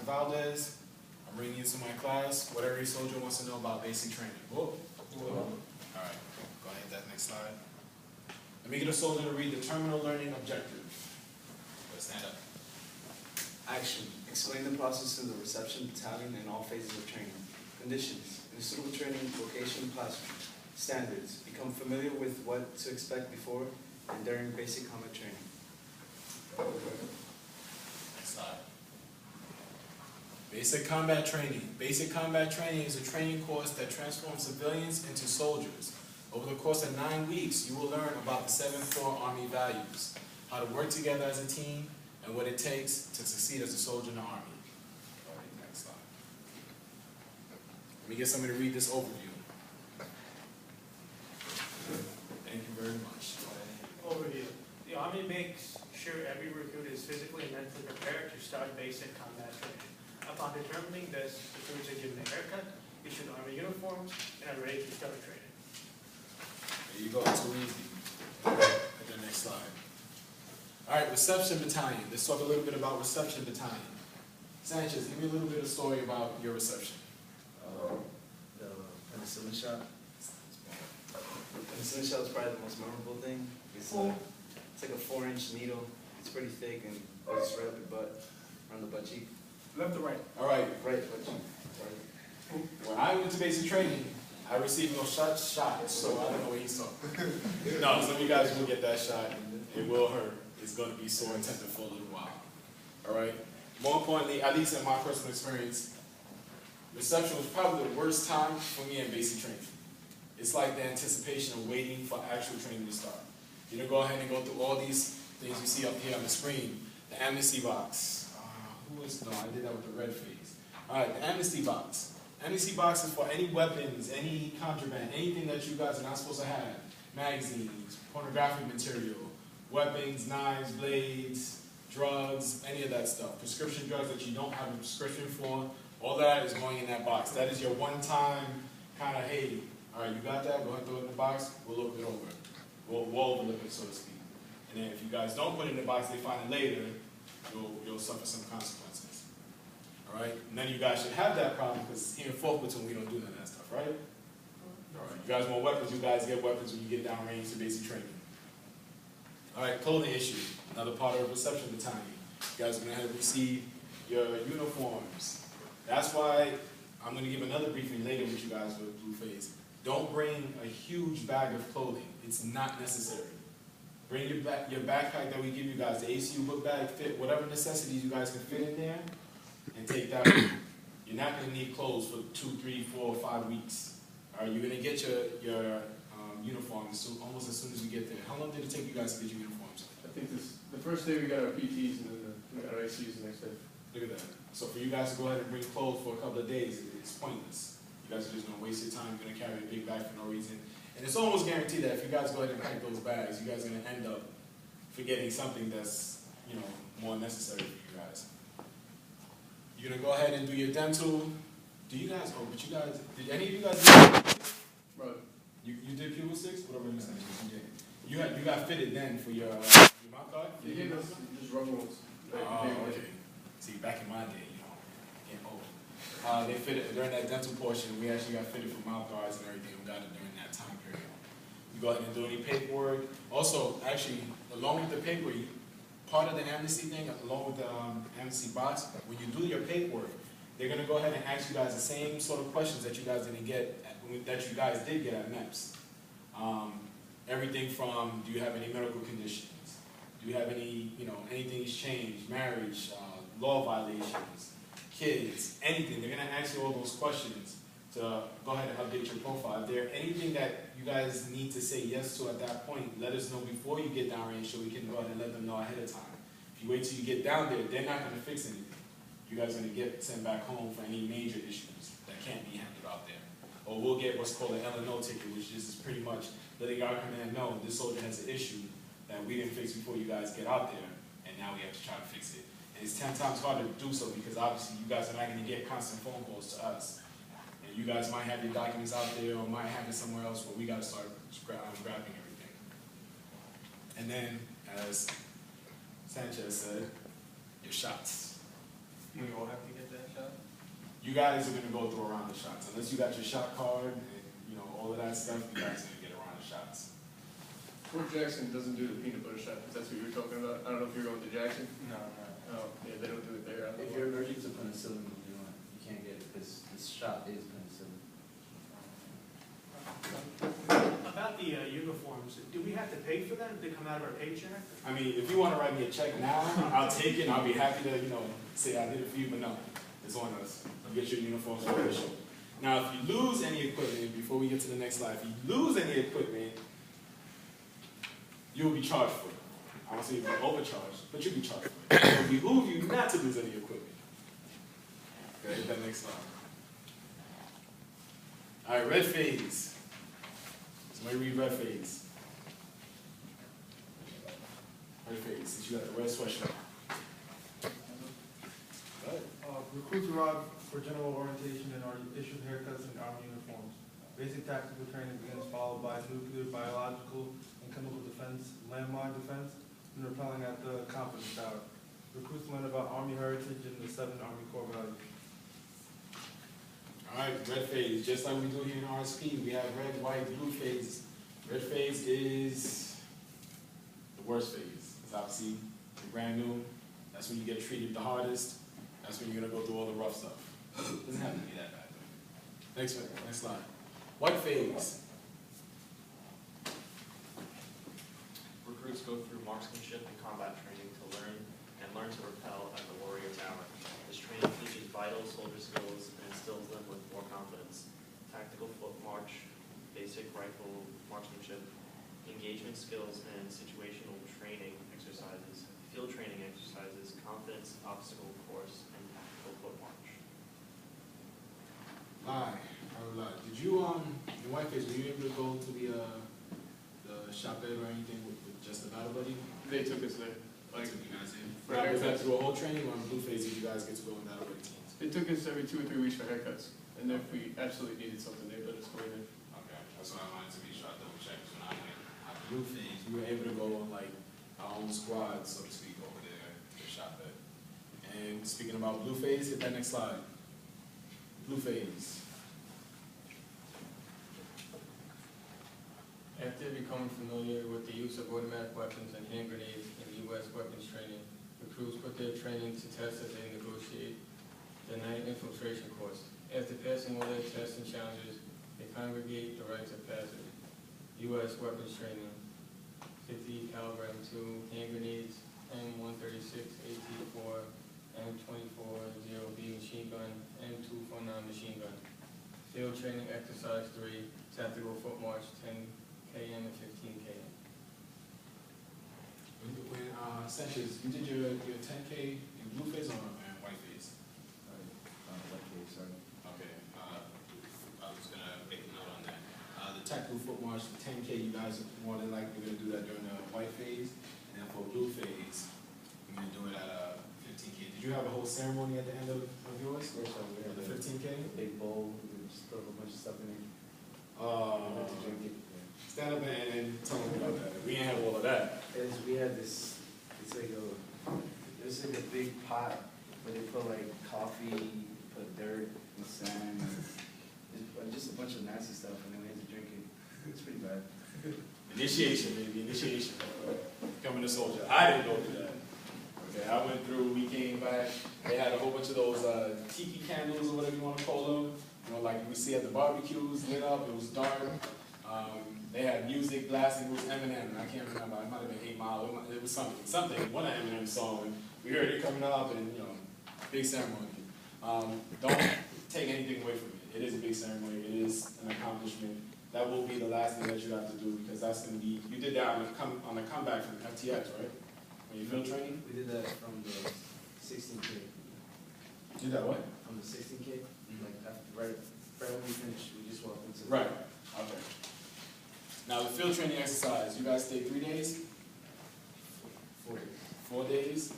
Valdes. I'm bringing you to my class, what every soldier wants to know about basic training. Whoa. Whoa. All right, go ahead, that next slide. Let me get a soldier to read the terminal learning objective. Let's stand up. Action. Explain the process of the reception battalion in all phases of training. Conditions. In a suitable training location classroom. Standards. Become familiar with what to expect before and during basic combat training. Next slide. Basic combat training. Basic combat training is a training course that transforms civilians into soldiers. Over the course of 9 weeks, you will learn about the 7 core Army values, how to work together as a team, and what it takes to succeed as a soldier in the Army. All right, next slide. Let me get somebody to read this overview. Thank you very much. Overview. The Army makes sure every recruit is physically and mentally prepared to start basic combat training. Upon determining this, recruits are given a haircut, issued Army uniforms, and are ready to start training. There you go, too easy. At the next slide. All right, reception battalion. Let's talk a little bit about reception battalion. Sanchez, give me a little bit of story about your reception. The penicillin shot. Penicillin shot is probably the most memorable thing. It's like a 4-inch needle. It's pretty thick and goes right up your butt, around the butt cheek. Left to right. All right. Right butt cheek. Right. When I went to basic training, I received no shots, so I don't know what he saw. No, some of you guys will get that shot. It will hurt. It's going to be sore and tender for a little while. All right? More importantly, at least in my personal experience, reception was probably the worst time for me in basic training. It's like the anticipation of waiting for actual training to start. You're going to go ahead and go through all these things you see up here on the screen. The amnesty box. No, I did that with the red phase. All right, the amnesty box. Amnesty box is for any weapons, any contraband, anything that you guys are not supposed to have. Magazines, pornographic material, weapons, knives, blades, drugs, any of that stuff. Prescription drugs that you don't have a prescription for, all that is going in that box. That is your one-time kind of, hey, all right, you got that? Go ahead and throw it in the box. We'll look it over. We'll overlook it, so to speak. And then if you guys don't put it in the box, they find it later, you'll suffer some consequences. All right? None of you guys should have that problem because here in Fort Platoon, we don't do none of that stuff, right? All right. You guys want weapons, you guys get weapons when you get downrange to basic training. All right, clothing issue. Another part of the reception battalion. You guys are going to have to receive your uniforms. That's why I'm going to give another briefing later with you guys with Blue Phase. Don't bring a huge bag of clothing. It's not necessary. Bring your backpack that we give you guys, the ACU book bag, fit whatever necessities you guys can fit in there, and take that with you. You're not going to need clothes for 2, 3, 4, 5 weeks. All right, you're going to get your uniforms almost as soon as you get there. How long did it take you guys to get your uniforms? I think the first day we got our PTs and then we got our ACUs the next day. Look at that. So for you guys to go ahead and bring clothes for a couple of days, it's pointless. You guys are just going to waste your time, going to carry a big bag for no reason. And it's almost guaranteed that if you guys go ahead and pack those bags, you guys are going to end up forgetting something that's, more necessary for you guys. You're going to go ahead and do your dental. Do you guys, did any of you guys do it? Bro. You did pupil sticks? Whatever you said, you did. You got fitted then for your mouth guard? You gave us just rubber ones. Oh, okay. See, back in my day, getting old. They fitted during that dental portion. We actually got fitted for mouth guards and everything. We got it during that time period. You go ahead and do any paperwork. Also, actually, along with the paper, part of the amnesty thing, along with the amnesty box, when you do your paperwork, they're going to go ahead and ask you guys the same sort of questions that you guys did get at MEPS. Everything from, do you have any medical conditions? Do you have any, anything's changed, marriage, law violations, kids, anything. They're going to ask you all those questions to go ahead and update your profile. If there's anything that you guys need to say yes to at that point, let us know before you get downrange so we can go ahead and let them know ahead of time. If you wait till you get down there, they're not going to fix anything. You guys are going to get sent back home for any major issues that can't be handled out there. Or we'll get what's called an L&O ticket, which is pretty much letting our command know this soldier has an issue that we didn't fix before you guys get out there, and now we have to try to fix it. And it's 10 times harder to do so because obviously you guys are not going to get constant phone calls to us. And you guys might have your documents out there or might have it somewhere else where we got to start grabbing everything. And then, as Sanchez said, your shots. We all have to get that? you guys are gonna go through a round of shots. Unless you got your shot card and, you know, all of that stuff, you guys are gonna get a round of shots. Fort Jackson doesn't do the peanut butter shot, if that's what you're talking about. I don't know if you're going to Jackson. No. Oh, yeah, they don't do it there. I don't If know. you're allergic to penicillin, you can't get it, because this shot is penicillin. About the uniforms, do we have to pay for them? Do they come out of our paycheck? I mean, if you wanna write me a check now, I'll take it, and I'll be happy to, you know, say I did it for you, but no, it's on us. You get your uniforms for the show. Now, if you lose any equipment, before we get to the next slide, if you lose any equipment, you'll be charged for it. I won't say you'll be overcharged, but you'll be charged for it. So we behoove you not to lose any equipment. Okay, hit that next slide. All right, red phase. Somebody read red phase. Red phase, since you got the red sweatshirt. Go ahead. Recruits arrive for general orientation and are issued haircuts and army uniforms. Basic tactical training begins, followed by nuclear, biological, and chemical defense, landmine defense, and repelling at the confidence tower. Recruits learn about Army heritage and the 7 Army core values. All right, red phase, just like we do here in RSP, we have red, white, blue phase. Red phase is the worst phase. It's obviously brand new. That's when you get treated the hardest. That's when you're gonna go through all the rough stuff. Doesn't have to be that bad though. Next slide. White phase. Recruits go through marksmanship and combat training to learn to repel at the warrior tower. This training teaches vital soldier skills and instills them with more confidence. Tactical foot march, basic rifle marksmanship, engagement skills, and situational training exercises, field training exercises, confidence obstacle course, and tactical foot march. Lie. I would lie. Did you, in white phase, were you able to go to the shop bed or anything with just the battle buddy? They took us there. Like, took you guys in? For Now, was that haircuts. through a whole training or in blue phase did you guys get to go in battle buddy teams? They took us every 2 or 3 weeks for haircuts, and if we absolutely needed something, they let us go in there. Okay, that's what I wanted to be sure I double check. When I went blue phase, we were able to go on like our own squad, so to speak, over there to shop bed. And speaking about blue phase, hit that next slide. Blue phase. After becoming familiar with the use of automatic weapons and hand grenades in U.S. weapons training, recruits put their training to test as they negotiate the night infiltration course. After passing all their tests and challenges, they congregate the rites of passage. U.S. weapons training, 50 caliber M2 hand grenades, M136 AT4, M24 0B machine gun, M249 machine gun. Field training exercise 3, tactical foot march 10 km and 15 km. When Sanchez, you did your 10K in blue phase or in white phase? Okay, I was gonna make a note on that. The tactical foot march, the 10K, you guys are more than likely gonna do that during the white phase, and then for blue phase, you're gonna do it at 15K. Did you have a whole ceremony at the end of yours? Yes, sir. We The had a 15K? big bowl, we just throw a bunch of stuff in it. Uh, To drink it. stand up and tell me about that. We ain't have all of that. We had this, it's like a big pot where they put like coffee, put dirt and sand, and just a bunch of nasty stuff, and then we had to drink it. It's pretty bad. Initiation, baby, initiation. Becoming a soldier. I didn't go through that. Okay, I went through, we came back, they had a whole bunch of those tiki candles or whatever you want to call them. You know, like we see at the barbecues, lit up, it was dark. They had music blasting, it was Eminem, I can't remember, it might have been 8 Mile, it was something, one of Eminem's songs. We heard it coming up and, you know, big ceremony. Don't take anything away from it. It is a big ceremony, it is an accomplishment. That will be the last thing that you have to do because that's going to be, you did that on a comeback from FTX, right? When you field training? We did that from the 16K. You did that what? From the 16K, like after, right when we finished, we just walked into. Right, okay. Now the field training exercise, you guys stayed 3 days? 4 days. 4 days?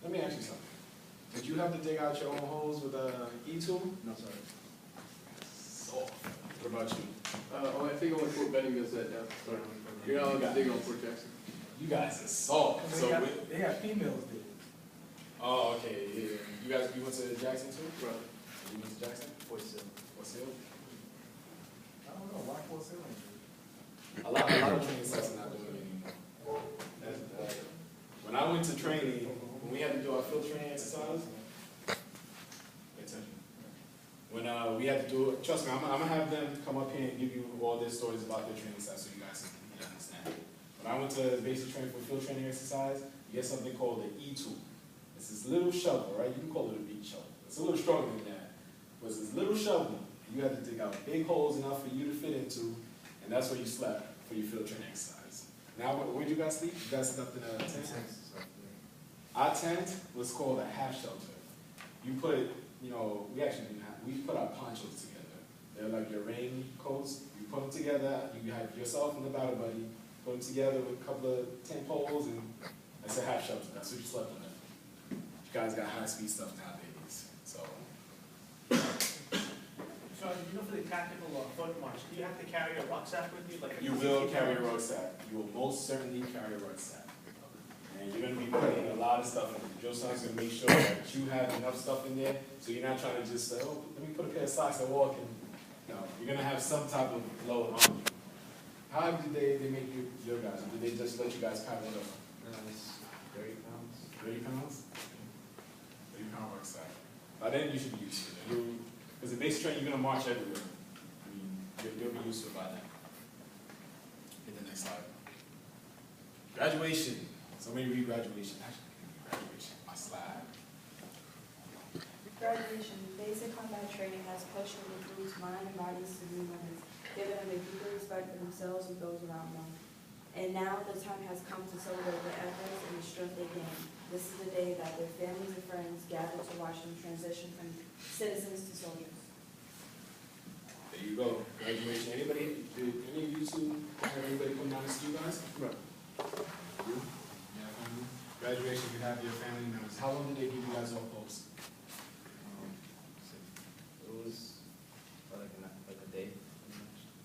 Let me ask you something. Did you have to dig out your own holes with a E-tool? No, sorry. Soft. What about you? I think only Fort Benning does that now. Sorry. You're not allowed to dig on Fort Jackson. You guys are soft. They got females there. Oh, okay, yeah. You went to Jackson too? Right. You went to Jackson? Fort Sill. What's it? I don't know, why Fort Sill? A lot of training sites are not doing it anymore. When I went to training, when we had to do our field training exercise, pay attention. When we had to do it, trust me, I'm gonna have them come up here and give you all their stories about their training sites so you guys can understand. When I went to basic training for field training exercise, you get something called the E-tool. It's this little shovel, right? You can call it a big shovel. It's a little stronger than that. But it's this little shovel. You have to dig out big holes enough for you to fit into, and that's where you slept for your field training exercise. Now, where'd you guys sleep? You guys slept in a tent? Our tent was called a half shelter. You put, we actually didn't have, we put our ponchos together. They're like your rain coats. You put them together, you have yourself and the battle buddy, put them together with a couple of tent poles, and that's a half shelter. That's what you slept under. You guys got high-speed stuff nowadays, so. So, for the tactical foot march, do you have to carry a rucksack with you? You will carry a rucksack. You will most certainly carry a rucksack. And you're going to be putting a lot of stuff in it. Joe Son's going to make sure that you have enough stuff in there, so you're not trying to just say, oh, let me put a pair of socks and walk. No, you're going to have some type of load on you. How did they make your guys? Did they just let you guys pack it up? It's 30 pounds. 30 pounds? 30-pound rucksack. By then, you should be used to it. Because in basic training, you're going to march everywhere. I mean, you'll be used to it by then. Hit the next slide. Graduation. Somebody read graduation. Actually, graduation. My slide. Graduation. Basic combat training has pushed the recruits' mind and bodies to new limits, giving them a deeper respect for themselves and those around them. And now the time has come to celebrate their efforts and the strength they gain. This is the day that their families and friends gather to watch them transition from citizens to soldiers. There you go. Graduation. Anybody? Did any of you two have anybody come down to see you guys? Right. You? Yeah, family. Graduation, you have your family members. How long did they give you guys all posts? It was like a day.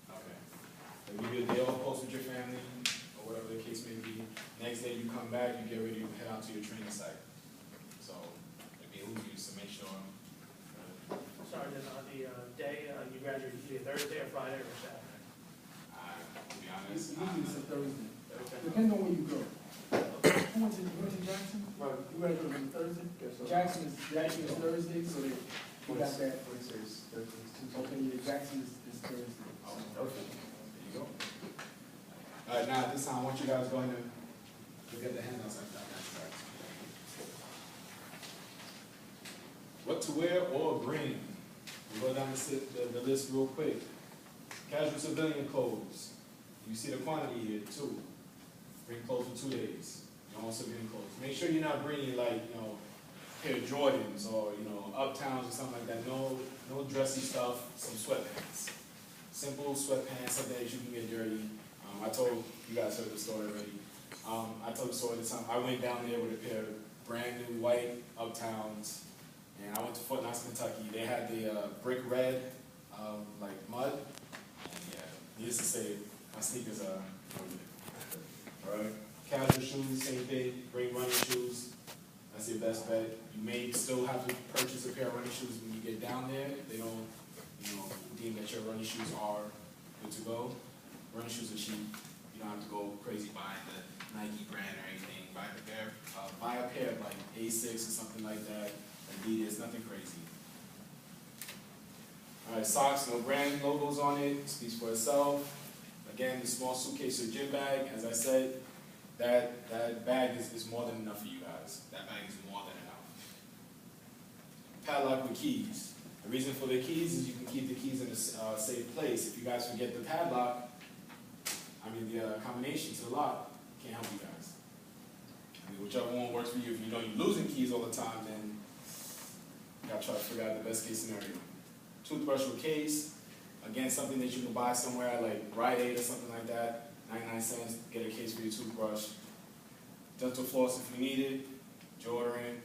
Okay. They give you a day off post with your family, or whatever the case may be. Next day you come back, you get ready to head out to your training site. So it behooves you to make sure. Sorry, then on the day you graduate, either Thursday or Friday or Saturday? To be honest, Usually it's a Thursday. Depends on where you go. You went to Jackson? Right. You graduated on Thursday? Yes, sir. Jackson is Thursday, so you got that. Wednesdays, Thursdays, Tuesdays. Okay, yeah, Jackson is Thursday. oh, perfect. There you go. All right, now at this time, I want you guys going to look at the handouts I've got. What to wear or bring? We'll go down the list real quick. Casual civilian clothes. You see the quantity here, 2. Bring clothes for 2 days. You know, civilian clothes. Make sure you're not bringing like, a pair of Jordans or, Uptowns or something like that. No dressy stuff, some sweatpants. Simple sweatpants, something that you can get dirty. I told you guys heard the story already. I told the story the time I went down there with a pair of brand new white Uptowns. And I went to Fort Knox, Kentucky. They had the brick red, like mud. And yeah, needless to say, my sneakers are all right. Casual shoes, same thing. Bring running shoes. That's your best bet. You may still have to purchase a pair of running shoes when you get down there. They don't, deem that your running shoes are good to go. Running shoes are cheap. You don't have to go crazy buying the Nike brand or anything. Buy a pair of like A6 or something like that. Adidas, nothing crazy. All right, socks, no brand logos on it, speaks for itself. Again, the small suitcase or gym bag, as I said, that bag is more than enough for you guys. That bag is more than enough. Padlock with keys. The reason for the keys is you can keep the keys in a safe place. If you guys forget the padlock, the combination to the lock, can't help you guys. Whichever one works for you. If you're losing keys all the time, then you gotta try to figure out the best case scenario. Toothbrush with case. Again, something that you can buy somewhere like Rite Aid or something like that. 99 cents, get a case for your toothbrush. Dental floss if you need it. Deodorant,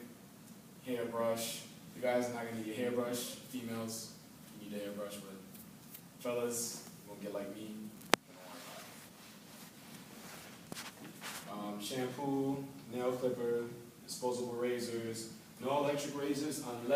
hairbrush. You guys are not gonna need your hairbrush. Females, you need a hairbrush, but fellas, you won't get like me. Shampoo, nail clipper, disposable razors, No electric razors unless